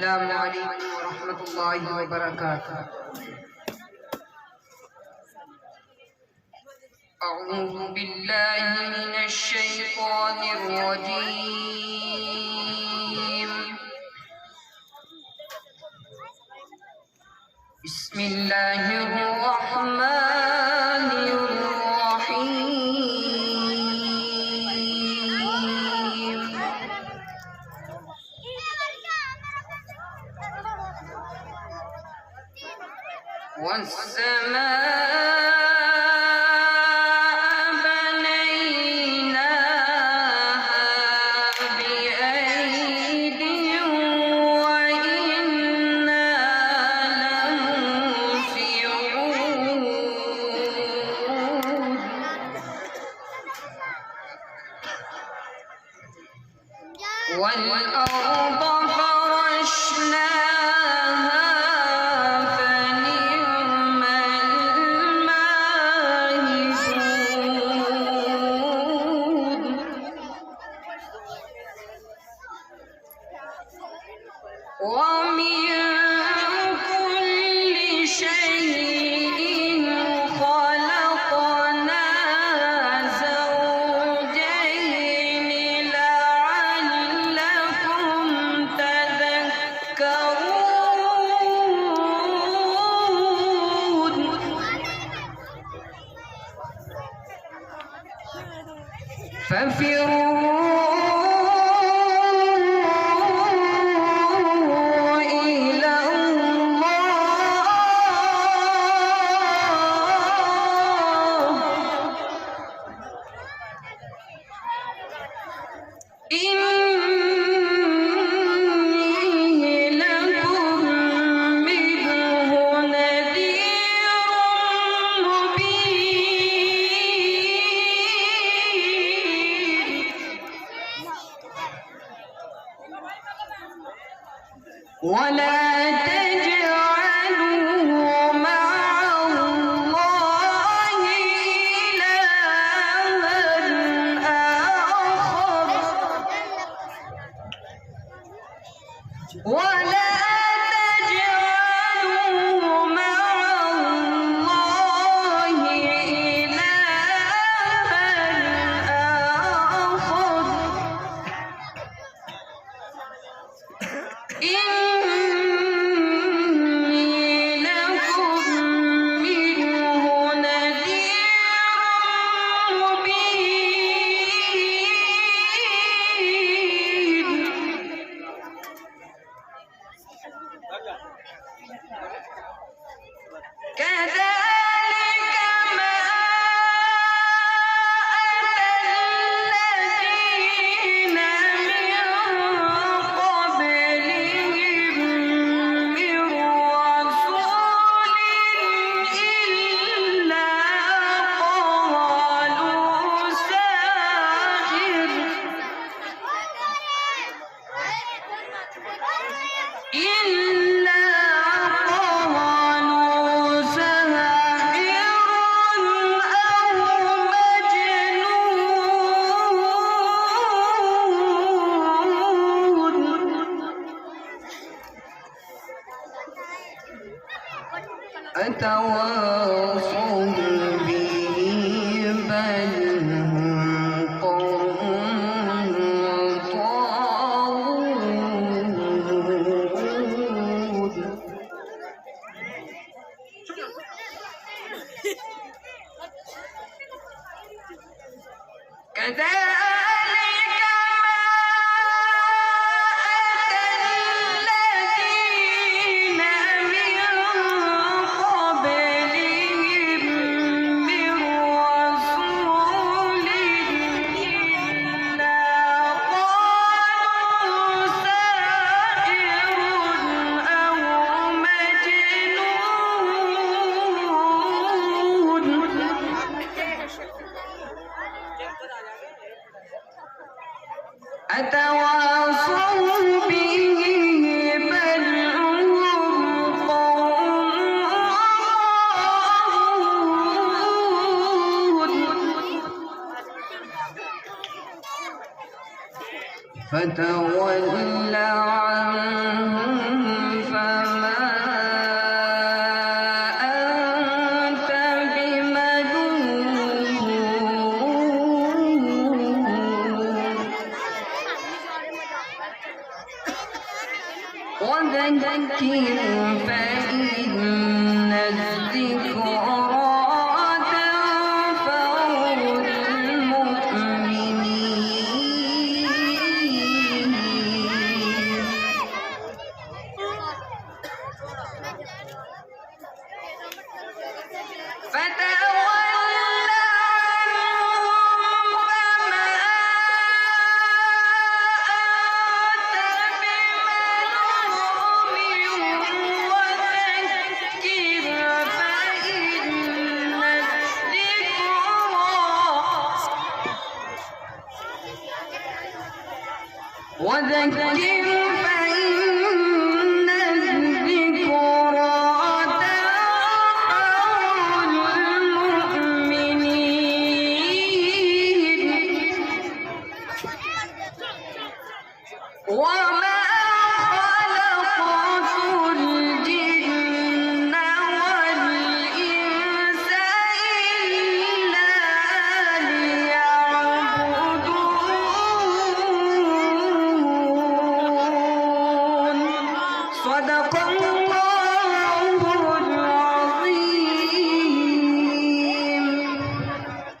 السلام عليكم ورحمة الله وبركاته. أعوذ بالله من الشيطان الرجيم. بسم الله الرحمن الرحيم. والسماء بنيناها بأيد وإنا لموسعون. والأرض فرشناها فنعم الماهدون. ومن كل شيء خلقنا زوجين لعلكم تذكرون. ففروا إلى الله إني لكم منه نذير مبين. ولا تجعلوا مع الله إلها آخر ولا تجعلوا مع الله إلها آخر إني لكم منه نذير مبين. كذلك ما أتى الذين من قبلهم من رسول إلا قالوا ساحر أو مجنون أتواصوا به بل هم قوم طاغون. كذلك ما أتى الذين من قبلهم من رسول إلا قالوا ساحر أو مجنون. أتواصوا به بل هم قوم فتول عنهم فما أنت بملوم وذكر فإن الذكرى وذكر